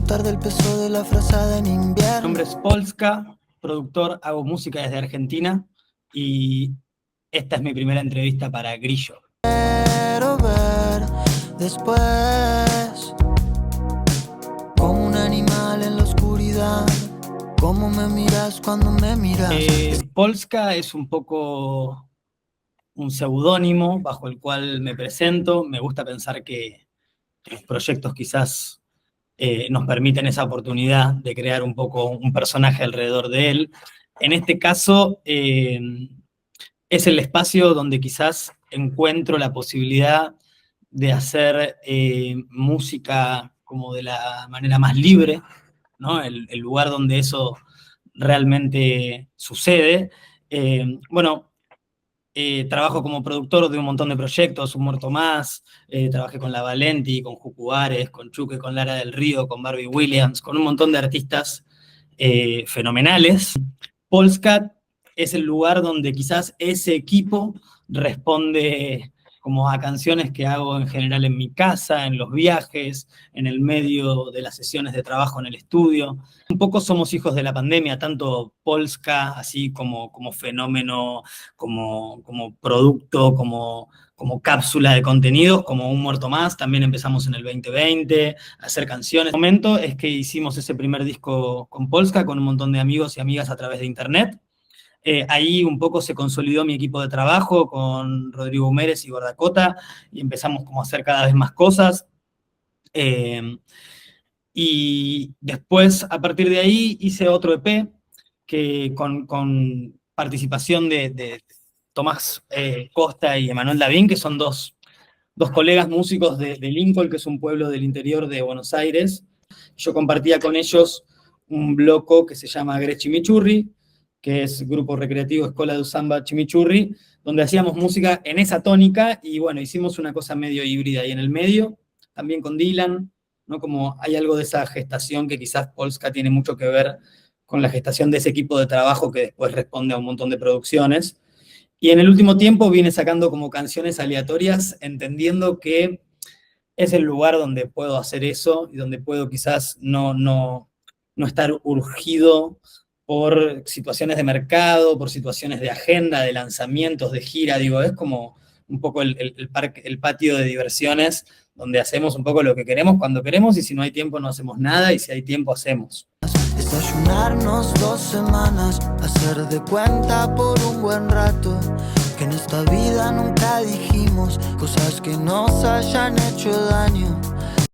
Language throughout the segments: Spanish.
disfrutar del peso de la frazada en invierno. Mi nombre es Polska, productor, hago música desde Argentina y esta es mi primera entrevista para Grillo. Quiero ver después, como un animal en la oscuridad, cómo me miras cuando me miras. Polska es un poco un seudónimo bajo el cual me presento. Me gusta pensar que los proyectos quizás nos permiten esa oportunidad de crear un poco un personaje alrededor de él. En este caso, es el espacio donde quizás encuentro la posibilidad de hacer música como de la manera más libre, ¿no? El lugar donde eso realmente sucede. Bueno, trabajo como productor de un montón de proyectos, Un Muerto Más, trabajé con La Valenti, con Jucu Ares, con Chuque, con Lara del Río, con Barbie Williams, con un montón de artistas fenomenales. Polskat es el lugar donde quizás ese equipo responde como a canciones que hago en general en mi casa, en los viajes, en el medio de las sesiones de trabajo en el estudio. Un poco somos hijos de la pandemia, tanto Polska, así como fenómeno, como producto, como cápsula de contenidos, como Un Muerto Más. También empezamos en el 2020 a hacer canciones. El momento es que hicimos ese primer disco con Polska, con un montón de amigos y amigas a través de internet. Ahí un poco se consolidó mi equipo de trabajo con Rodrigo Mérez y Gordacota y empezamos como a hacer cada vez más cosas. Y después, a partir de ahí, hice otro EP que con participación de Tomás Costa y Emanuel Davín, que son dos colegas músicos de Lincoln, que es un pueblo del interior de Buenos Aires. Yo compartía con ellos un bloco que se llama Gre Chimichurri, que es Grupo Recreativo Escola de Samba Chimichurri, donde hacíamos música en esa tónica, y bueno, hicimos una cosa medio híbrida, y en el medio, también con Dylan, ¿no? Como hay algo de esa gestación que quizás Polska tiene mucho que ver con la gestación de ese equipo de trabajo que después responde a un montón de producciones. Y en el último tiempo vine sacando como canciones aleatorias, entendiendo que es el lugar donde puedo hacer eso y donde puedo quizás no estar urgido por situaciones de mercado, por situaciones de agenda, de lanzamientos, de gira. Digo, es como un poco el patio de diversiones donde hacemos un poco lo que queremos cuando queremos, y si no hay tiempo no hacemos nada, y si hay tiempo hacemos. Desayunarnos 2 semanas, hacer de cuenta por un buen rato, que en esta vida nunca dijimos cosas que nos hayan hecho daño.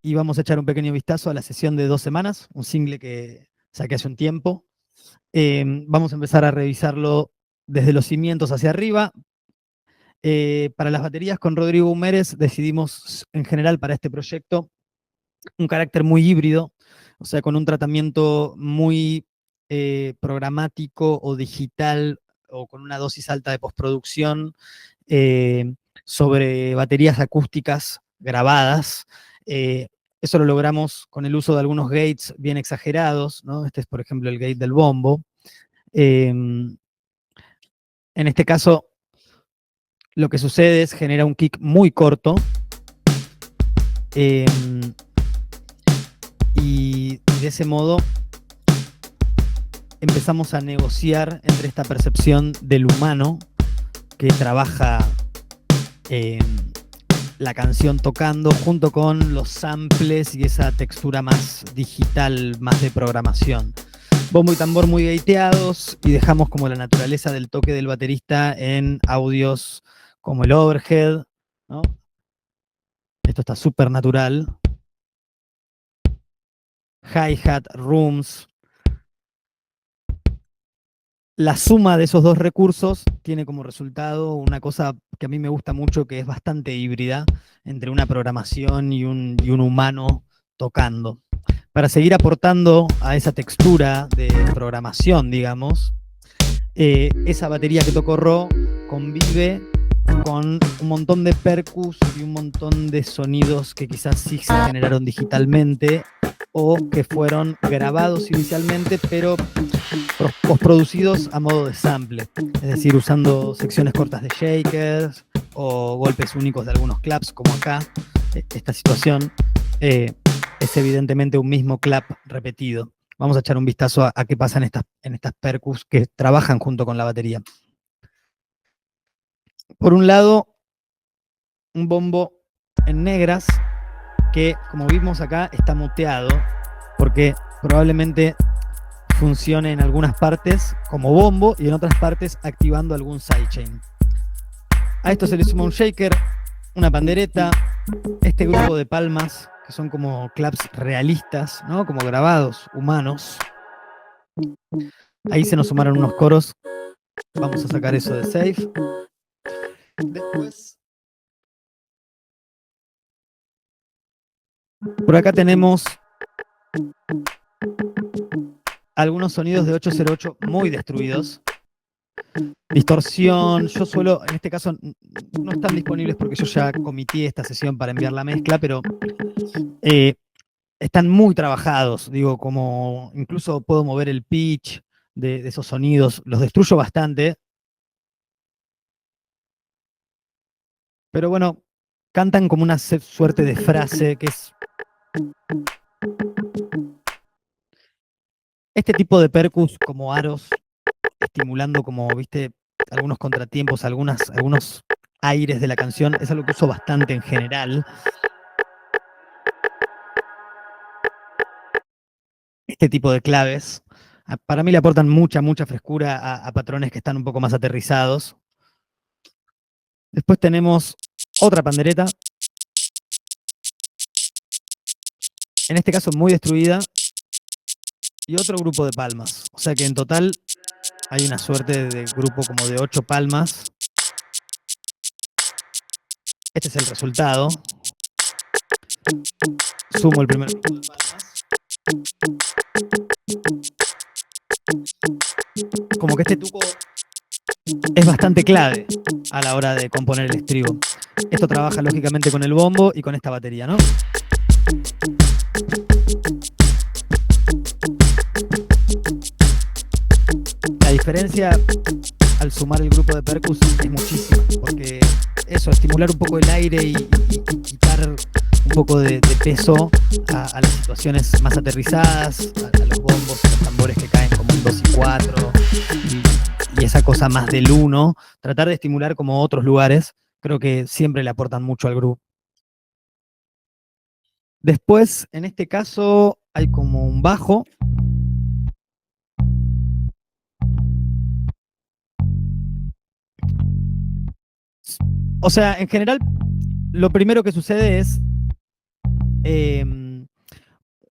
Y vamos a echar un pequeño vistazo a la sesión de 2 semanas, un single que saqué hace un tiempo. Vamos a empezar a revisarlo desde los cimientos hacia arriba. Para las baterías con Rodrigo Mérez decidimos en general para este proyecto un carácter muy híbrido, o sea, con un tratamiento muy programático o digital, o con una dosis alta de postproducción sobre baterías acústicas grabadas. Eso lo logramos con el uso de algunos gates bien exagerados, ¿no? Este es, por ejemplo, el gate del bombo. En este caso, lo que sucede es genera un kick muy corto, y de ese modo empezamos a negociar entre esta percepción del humano que trabaja la canción tocando junto con los samples y esa textura más digital, más de programación. Bombo y tambor muy gateados, y dejamos como la naturaleza del toque del baterista en audios como el overhead, ¿no? Esto está súper natural. Hi-hat, rooms. La suma de esos dos recursos tiene como resultado una cosa que a mí me gusta mucho, que es bastante híbrida entre una programación y un humano tocando. Para seguir aportando a esa textura de programación, digamos, esa batería que tocó Ro convive con un montón de percus y un montón de sonidos que quizás sí se generaron digitalmente o que fueron grabados inicialmente, pero postproducidos a modo de sample, es decir, usando secciones cortas de shakers o golpes únicos de algunos claps, como acá, esta situación. es evidentemente un mismo clap repetido. Vamos a echar un vistazo a qué pasa en estas percus que trabajan junto con la batería. Por un lado, un bombo en negras que, como vimos acá, está muteado porque probablemente funcione en algunas partes como bombo y en otras partes activando algún sidechain. A esto se le suma un shaker, una pandereta, este grupo de palmas que son como claps realistas, ¿no? Como grabados humanos. Ahí se nos sumaron unos coros. Vamos a sacar eso de safe. Después, por acá tenemos algunos sonidos de 808 muy destruidos. Distorsión, yo suelo, en este caso no están disponibles porque yo ya comití esta sesión para enviar la mezcla, pero están muy trabajados, digo, como incluso puedo mover el pitch de esos sonidos, los destruyo bastante. Pero bueno, cantan como una suerte de frase que es... Este tipo de percus como aros, estimulando como, viste, algunos contratiempos, algunos aires de la canción, es algo que uso bastante en general. Este tipo de claves, para mí le aportan mucha frescura a patrones que están un poco más aterrizados. Después tenemos otra pandereta, en este caso muy destruida, y otro grupo de palmas. O sea que en total hay una suerte de grupo como de 8 palmas. Este es el resultado. Sumo el primer grupo de palmas. Como que este tuco es bastante clave a la hora de componer el estribo. Esto trabaja lógicamente con el bombo y con esta batería, ¿no? La diferencia al sumar el grupo de percus es muchísima, porque eso, estimular un poco el aire y quitar un poco de peso a las situaciones más aterrizadas, a los bombos, a los tambores que caen como un 2 y 4, y esa cosa más del 1, tratar de estimular como otros lugares, creo que siempre le aportan mucho al grupo. Después, en este caso, hay como un bajo. O sea, en general, lo primero que sucede es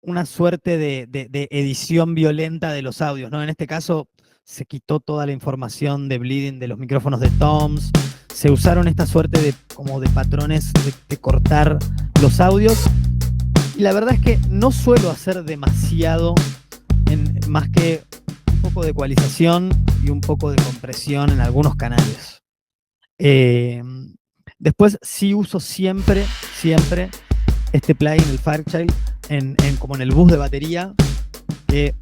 una suerte de edición violenta de los audios, ¿no? En este caso, se quitó toda la información de bleeding de los micrófonos de toms, se usaron esta suerte de como de patrones de cortar los audios, y la verdad es que no suelo hacer demasiado más que un poco de ecualización y un poco de compresión en algunos canales. Después sí uso siempre este plugin, el Fairchild, como en el bus de batería, que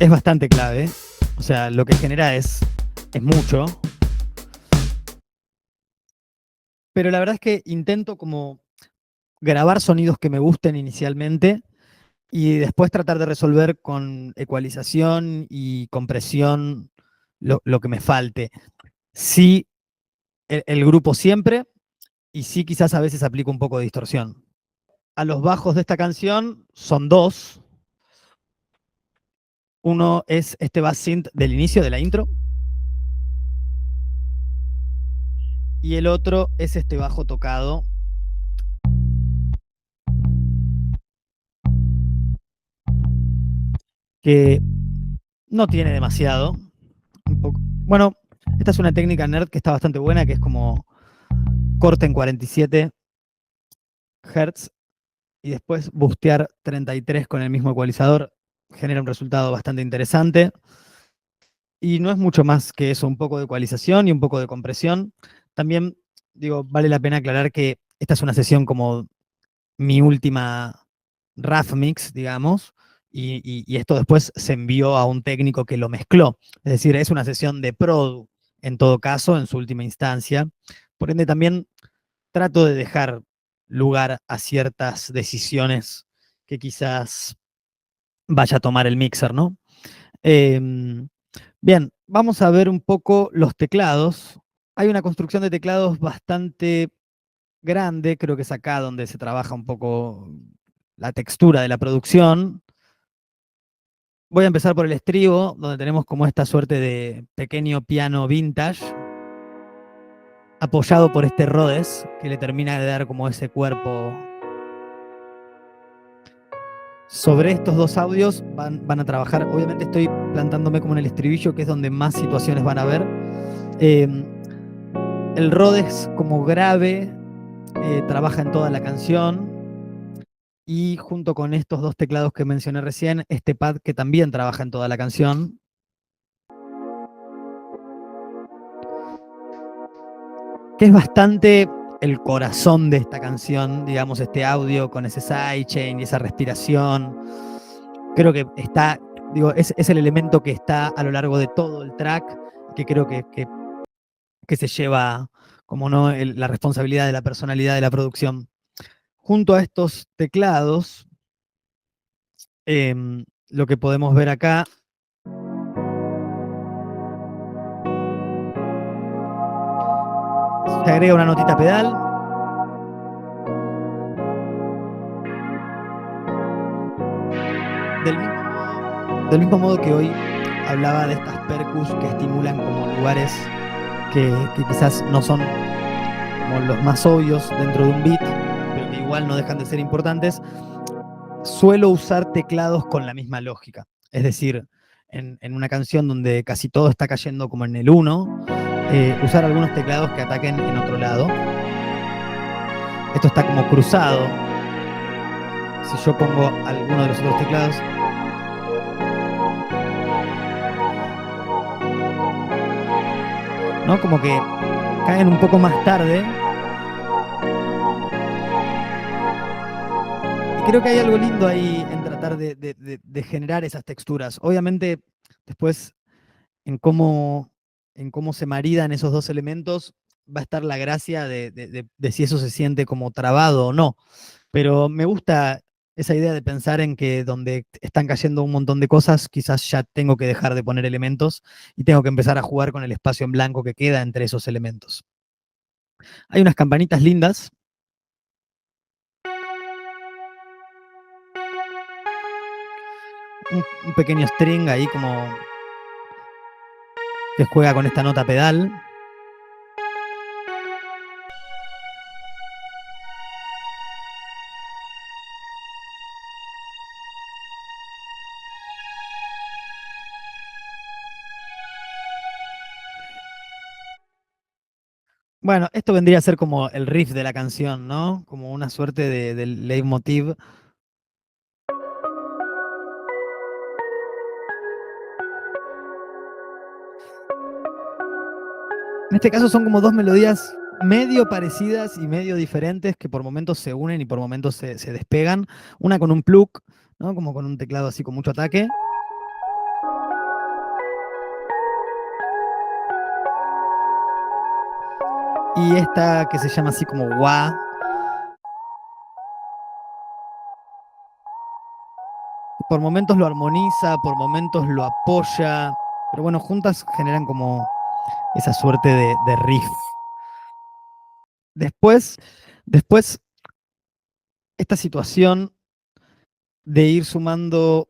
es bastante clave. O sea, lo que genera es mucho. Pero la verdad es que intento como grabar sonidos que me gusten inicialmente y después tratar de resolver con ecualización y compresión lo que me falte. Sí, el grupo siempre, y sí quizás a veces aplico un poco de distorsión. A los bajos de esta canción son 2. Uno es este bass synth del inicio de la intro. Y el otro es este bajo tocado. Que no tiene demasiado. Bueno, esta es una técnica nerd que está bastante buena, que es como corte en 47 Hz y después boostear 33 con el mismo ecualizador. Genera un resultado bastante interesante. Y no es mucho más que eso, un poco de ecualización y un poco de compresión. También, digo, vale la pena aclarar que esta es una sesión como mi última rough mix, digamos, y esto después se envió a un técnico que lo mezcló. Es decir, es una sesión de produ, en todo caso, en su última instancia. Por ende, también trato de dejar lugar a ciertas decisiones que quizás vaya a tomar el mixer, ¿no? Bien, vamos a ver un poco los teclados. Hay una construcción de teclados bastante grande, creo que es acá donde se trabaja un poco la textura de la producción. Voy a empezar por el estribo, donde tenemos como esta suerte de pequeño piano vintage, apoyado por este Rhodes, que le termina de dar como ese cuerpo. Sobre estos dos audios van a trabajar, obviamente estoy plantándome como en el estribillo, que es donde más situaciones van a ver. El Rhodes como grave trabaja en toda la canción, y junto con estos dos teclados que mencioné recién, este pad que también trabaja en toda la canción. Que es bastante el corazón de esta canción, digamos, este audio con ese sidechain y esa respiración. Creo que está, digo, es el elemento que está a lo largo de todo el track, que creo que se lleva, como no, la responsabilidad de la personalidad de la producción. Junto a estos teclados, lo que podemos ver acá se agrega una notita pedal. Del mismo modo que hoy hablaba de estas percus que estimulan como lugares que quizás no son como los más obvios dentro de un beat, pero que igual no dejan de ser importantes, suelo usar teclados con la misma lógica. Es decir, en una canción donde casi todo está cayendo como en el 1, usar algunos teclados que ataquen en otro lado. Esto está como cruzado. Si yo pongo alguno de los otros teclados, ¿no? Como que caen un poco más tarde. Y creo que hay algo lindo ahí en tratar de generar esas texturas. Obviamente, después, en cómo se maridan esos dos elementos, va a estar la gracia de si eso se siente como trabado o no. Pero me gusta esa idea de pensar en que donde están cayendo un montón de cosas, quizás ya tengo que dejar de poner elementos y tengo que empezar a jugar con el espacio en blanco que queda entre esos elementos. Hay unas campanitas lindas. Un pequeño string ahí como que juega con esta nota pedal. Bueno, esto vendría a ser como el riff de la canción, ¿no? Como una suerte de leitmotiv. En este caso son como dos melodías medio parecidas y medio diferentes que por momentos se unen y por momentos se despegan. Una con un plug, ¿no? Como con un teclado así con mucho ataque. Y esta que se llama así como wah. Por momentos lo armoniza, por momentos lo apoya. Pero bueno, juntas generan como esa suerte de riff. Después, esta situación de ir sumando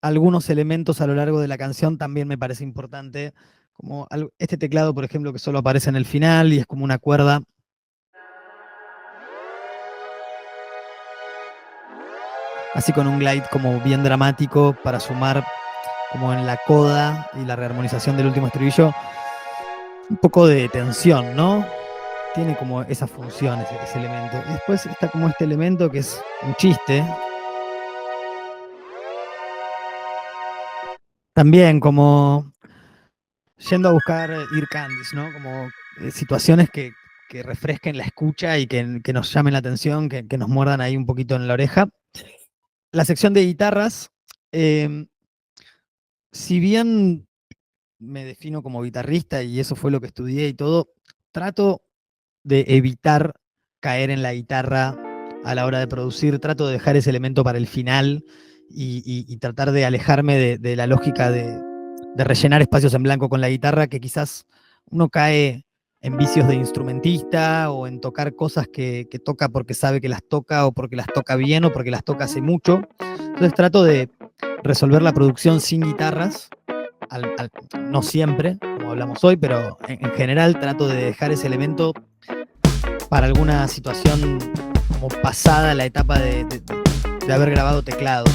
algunos elementos a lo largo de la canción también me parece importante. Como este teclado, por ejemplo, que solo aparece en el final y es como una cuerda. Así con un glide como bien dramático para sumar como en la coda y la rearmonización del último estribillo un poco de tensión, ¿no? Tiene como esa función, ese elemento. Y después está como este elemento que es un chiste. También como yendo a buscar ear candies, ¿no? Como situaciones que refresquen la escucha y que nos llamen la atención, que nos muerdan ahí un poquito en la oreja. La sección de guitarras, si bien me defino como guitarrista y eso fue lo que estudié y todo, trato de evitar caer en la guitarra a la hora de producir, trato de dejar ese elemento para el final y tratar de alejarme de la lógica de rellenar espacios en blanco con la guitarra, que quizás uno cae en vicios de instrumentista o en tocar cosas que toca porque sabe que las toca o porque las toca bien o porque las toca hace mucho. Entonces trato de resolver la producción sin guitarras, no siempre, como hablamos hoy, pero en general trato de dejar ese elemento para alguna situación como pasada la etapa de haber grabado teclado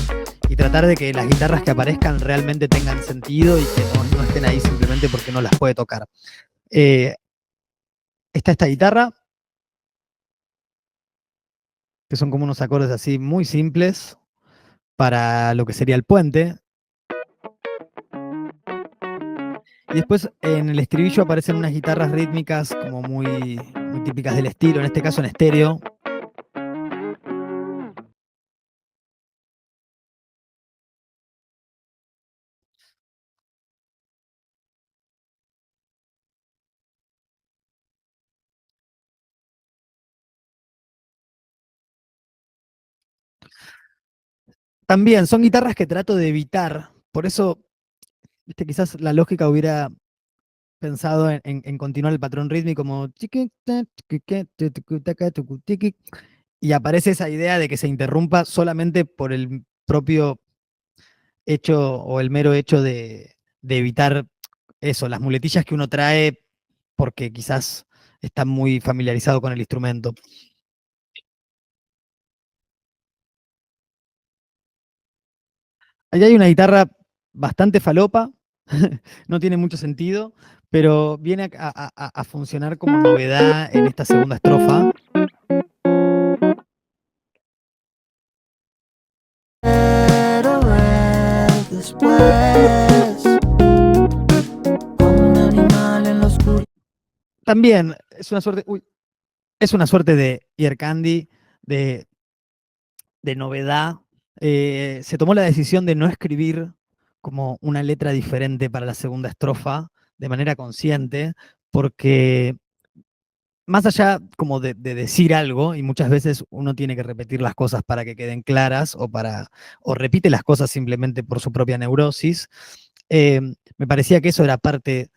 y tratar de que las guitarras que aparezcan realmente tengan sentido y que no estén ahí simplemente porque no las puede tocar. Está esta guitarra, que son como unos acordes así muy simples para lo que sería el puente. Y después en el estribillo aparecen unas guitarras rítmicas como muy típicas del estilo, en este caso en estéreo. También son guitarras que trato de evitar, por eso, viste, quizás la lógica hubiera pensado en continuar el patrón rítmico como y aparece esa idea de que se interrumpa solamente por el propio hecho o el mero hecho de evitar eso, las muletillas que uno trae porque quizás está muy familiarizado con el instrumento. Ahí hay una guitarra bastante falopa, no tiene mucho sentido, pero viene a funcionar como novedad en esta segunda estrofa. Quiero ver después como un animal en la oscuridad. También es una suerte de ear candy, de novedad. Se tomó la decisión de no escribir como una letra diferente para la segunda estrofa de manera consciente, porque más allá como de decir algo, y muchas veces uno tiene que repetir las cosas para que queden claras o repite las cosas simplemente por su propia neurosis, me parecía que eso era parte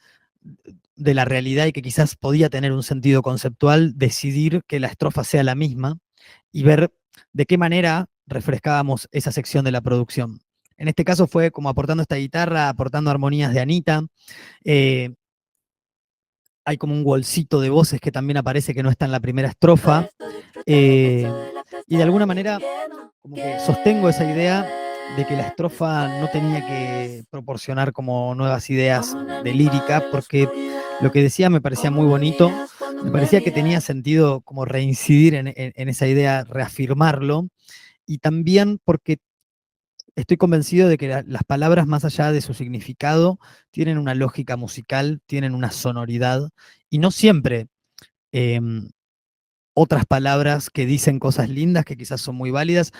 de la realidad y que quizás podía tener un sentido conceptual decidir que la estrofa sea la misma y ver de qué manera refrescábamos esa sección de la producción. En este caso fue como aportando esta guitarra, aportando armonías de Anita. Hay como un golcito de voces que también aparece que no está en la primera estrofa. Y de alguna manera como que sostengo esa idea de que la estrofa no tenía que proporcionar como nuevas ideas de lírica, porque lo que decía me parecía muy bonito, me parecía que tenía sentido como reincidir en esa idea, reafirmarlo, y también porque estoy convencido de que las palabras, más allá de su significado, tienen una lógica musical, tienen una sonoridad, y no siempre otras palabras que dicen cosas lindas, que quizás son muy válidas,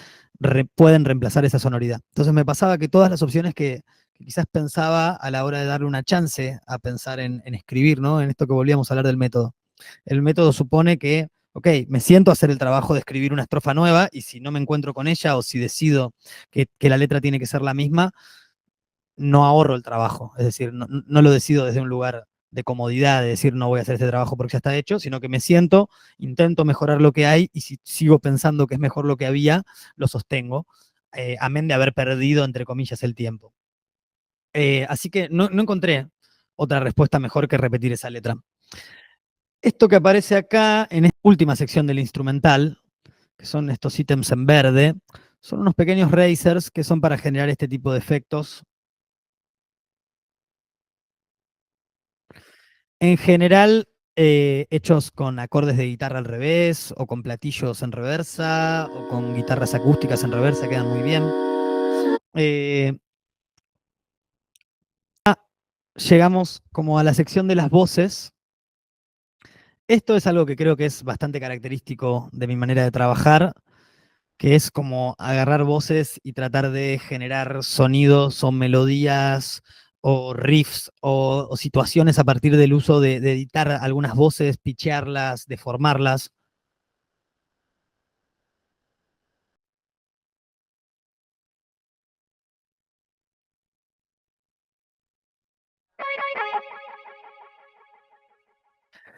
pueden reemplazar esa sonoridad. Entonces me pasaba que todas las opciones que quizás pensaba a la hora de darle una chance a pensar en escribir, ¿no? En esto que volvíamos a hablar del método. El método supone que, ok, me siento a hacer el trabajo de escribir una estrofa nueva y si no me encuentro con ella o si decido que la letra tiene que ser la misma, no ahorro el trabajo. Es decir, no lo decido desde un lugar de comodidad, de decir no voy a hacer este trabajo porque ya está hecho, sino que me siento, intento mejorar lo que hay y si sigo pensando que es mejor lo que había, lo sostengo, amén de haber perdido, entre comillas, el tiempo. Así que no encontré otra respuesta mejor que repetir esa letra. Esto que aparece acá en esta última sección del instrumental, que son estos ítems en verde, son unos pequeños racers que son para generar este tipo de efectos. En general, hechos con acordes de guitarra al revés, o con platillos en reversa, o con guitarras acústicas en reversa, quedan muy bien. Llegamos como a la sección de las voces. Esto es algo que creo que es bastante característico de mi manera de trabajar, que es como agarrar voces y tratar de generar sonidos o melodías o riffs o situaciones a partir del uso de editar algunas voces, pichearlas, deformarlas.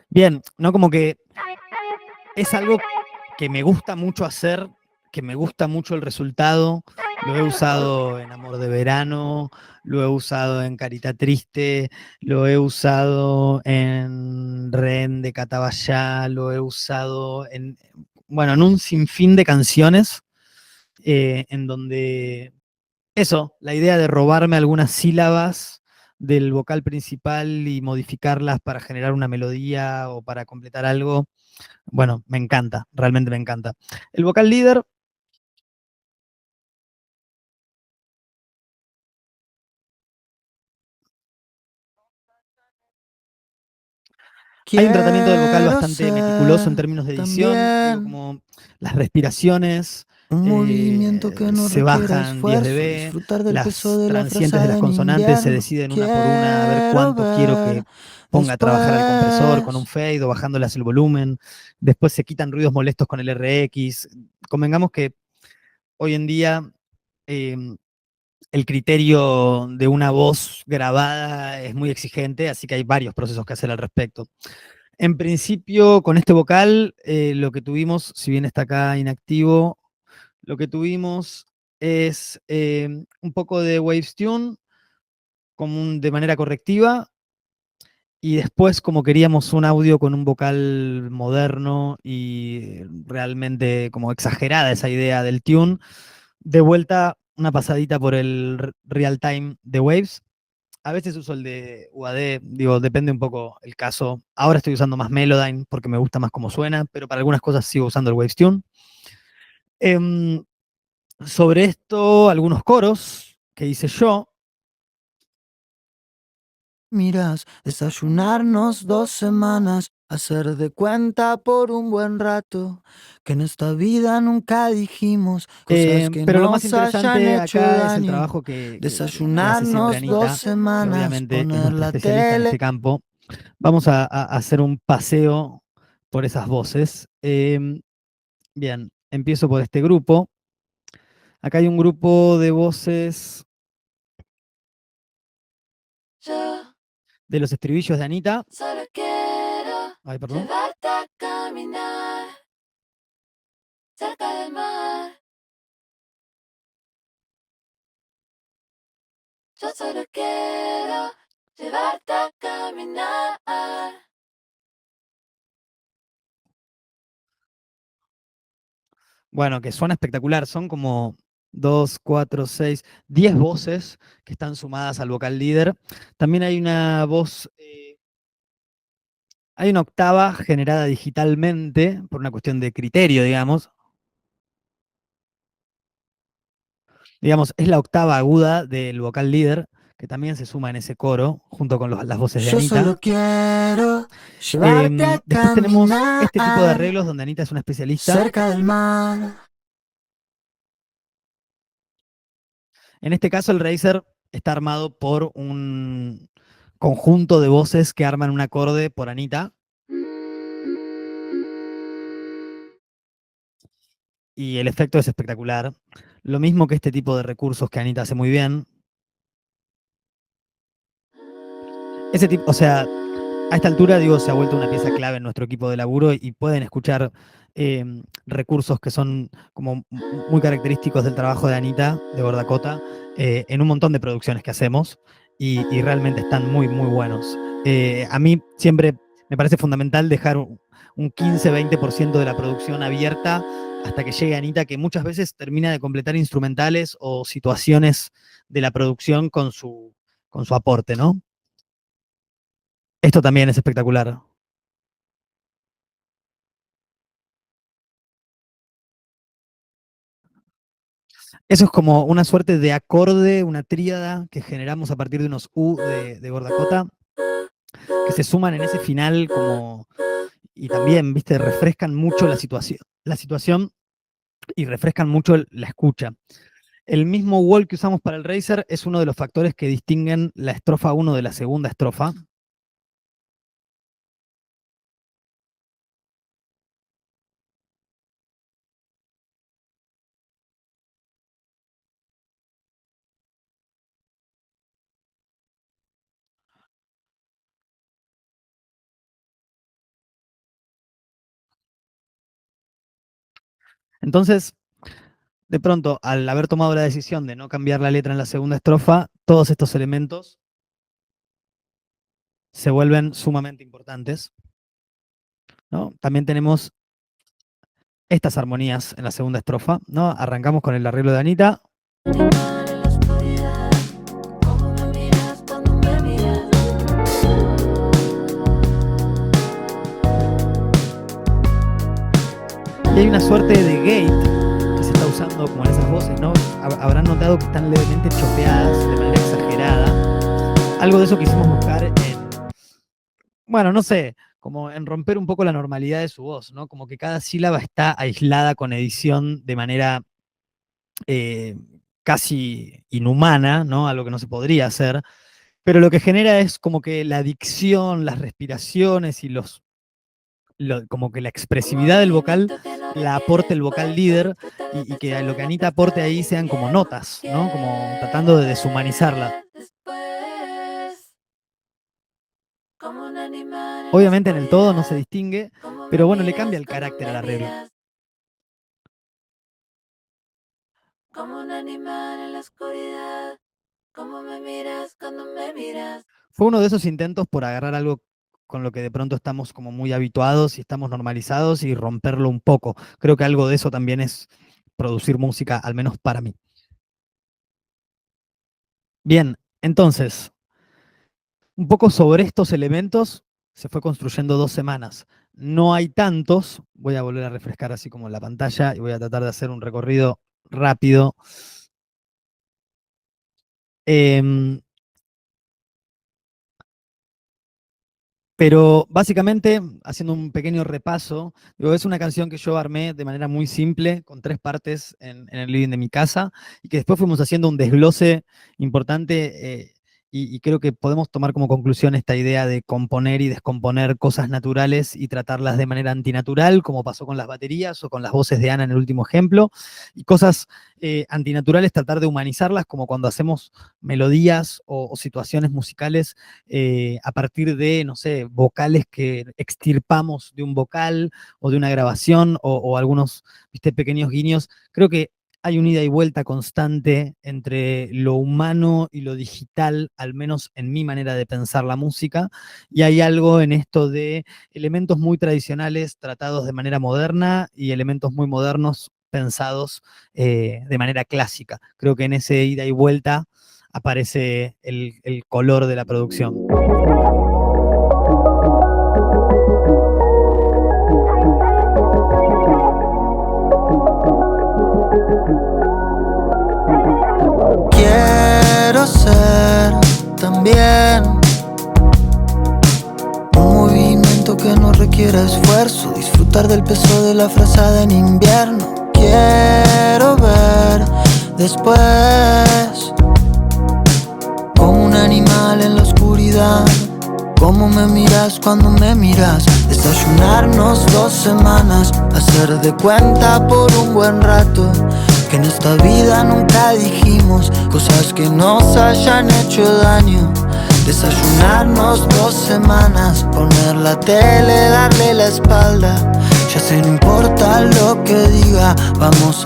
Bien, ¿no? Como que es algo que me gusta mucho hacer, que me gusta mucho el resultado. Lo he usado en Amor de Verano, lo he usado en Carita Triste, lo he usado en Rehén de Catabayá, lo he usado en, bueno, en un sinfín de canciones en donde eso, la idea de robarme algunas sílabas del vocal principal y modificarlas para generar una melodía o para completar algo, bueno, me encanta, realmente me encanta. El vocal líder, hay un tratamiento del vocal Quiero bastante meticuloso en ser términos de edición, digo, también como las respiraciones un movimiento que no se requiera bajan 10 esfuerzo, dB, disfrutar del peso las de la transientes de las frazada en consonantes se invierno. deciden una por una, a ver Quiero cuánto quiero que ver ponga a trabajar al compresor con un después. fade o bajándoles el volumen. Después se quitan ruidos molestos con el RX. Convengamos que hoy en día eh, el criterio de una voz grabada es muy exigente, así que hay varios procesos que hacer al respecto. En principio, con este vocal, lo que tuvimos, si bien está acá inactivo, lo que tuvimos es un poco de Waves Tune como de manera correctiva y después como queríamos un audio con un vocal moderno y realmente como exagerada esa idea del tune, de vuelta una pasadita por el real time de Waves. A veces uso el de UAD, digo, depende un poco el caso. Ahora estoy usando más Melodyne porque me gusta más cómo suena, pero para algunas cosas sigo usando el Waves Tune. Sobre esto, algunos coros que hice yo. Miras, desayunarnos 2 semanas, hacer de cuenta por un buen rato, que en esta vida nunca dijimos cosas que Pero lo más nos hayan interesante hecho acá es el daño. trabajo que hace siempre Desayunarnos dos Anita, que semanas, obviamente es poner nuestra la especialista en tele. este campo. Vamos a hacer un paseo por esas voces. Bien, empiezo por este grupo. Acá hay un grupo de voces Yo de los estribillos de Anita. solo quiero Ay, perdón. llevarte a caminar cerca del mar. Yo solo quiero llevarte a caminar. Bueno, que suena espectacular. Son como 2, 4, 6, 10 voces que están sumadas al vocal líder. También hay una voz, hay una octava generada digitalmente por una cuestión de criterio, digamos. Digamos, es la octava aguda del vocal líder, que también se suma en ese coro, junto con las voces de Yo Anita. solo quiero llevarte a Después tenemos caminar este tipo de arreglos donde Anita es una especialista. cerca del mar. En este caso, el Razer está armado por un conjunto de voces que arman un acorde por Anita. Y el efecto es espectacular. Lo mismo que este tipo de recursos que Anita hace muy bien. Ese tipo, o sea, a esta altura, digo, se ha vuelto una pieza clave en nuestro equipo de laburo y pueden escuchar recursos que son como muy característicos del trabajo de Anita, de Gordacota, en un montón de producciones que hacemos y realmente están muy, muy buenos. A mí siempre me parece fundamental dejar un 15-20% de la producción abierta hasta que llegue Anita, que muchas veces termina de completar instrumentales o situaciones de la producción con su aporte, ¿no? Esto también es espectacular. Eso es como una suerte de acorde, una tríada que generamos a partir de unos U de Gordacota, que se suman en ese final como, y también, viste, refrescan mucho la situación y refrescan mucho la escucha. El mismo wall que usamos para el Razer es uno de los factores que distinguen la estrofa 1 de la segunda estrofa. Entonces, de pronto, al haber tomado la decisión de no cambiar la letra en la segunda estrofa, todos estos elementos se vuelven sumamente importantes, ¿no? También tenemos estas armonías en la segunda estrofa, ¿no? Arrancamos con el arreglo de Anita. Animal en la oscuridad, cómo me miras cuando me miras. Y hay una suerte de gate que se está usando como en esas voces, ¿no? Habrán notado que están levemente chopeadas de manera exagerada. Algo de eso quisimos buscar en, bueno, no sé, como en romper un poco la normalidad de su voz, ¿no? Como que cada sílaba está aislada con edición de manera casi inhumana, ¿no? Algo que no se podría hacer. Pero lo que genera es como que la dicción, las respiraciones y como que la expresividad del vocal la aporte el vocal líder y que lo que Anita aporte ahí sean como notas, ¿no? Como tratando de deshumanizarla. Obviamente en el todo no se distingue, pero bueno, le cambia el carácter al arreglo. Como un animal en la oscuridad, cómo me miras cuando me miras. Fue uno de esos intentos por agarrar algo con lo que de pronto estamos como muy habituados y estamos normalizados y romperlo un poco. Creo que algo de eso también es producir música, al menos para mí. Bien, entonces, un poco sobre estos elementos se fue construyendo 2 semanas. No hay tantos, voy a volver a refrescar así como la pantalla y voy a tratar de hacer un recorrido rápido. Pero básicamente, haciendo un pequeño repaso, digo, es una canción que yo armé de manera muy simple, con 3 partes en el living de mi casa, y que después fuimos haciendo un desglose importante, y creo que podemos tomar como conclusión esta idea de componer y descomponer cosas naturales y tratarlas de manera antinatural, como pasó con las baterías o con las voces de Ana en el último ejemplo, y cosas antinaturales, tratar de humanizarlas, como cuando hacemos melodías o situaciones musicales a partir de, no sé, vocales que extirpamos de un vocal o de una grabación o algunos, viste, pequeños guiños. Creo que hay un ida y vuelta constante entre lo humano y lo digital, al menos en mi manera de pensar la música, y hay algo en esto de elementos muy tradicionales tratados de manera moderna y elementos muy modernos pensados de manera clásica. Creo que en ese ida y vuelta aparece el color de la producción. Quiero ser también un movimiento que no requiera esfuerzo, disfrutar del peso de la frazada en invierno. Quiero ver después como un animal en la oscuridad, cómo me miras cuando me miras. Desayunarnos 2 semanas, hacer de cuenta por un buen rato que en esta vida nunca dijimos cosas que nos hayan hecho daño. Desayunarnos 2 semanas, poner la tele, darle la espalda. Ya sé, no importa lo que diga, vamos a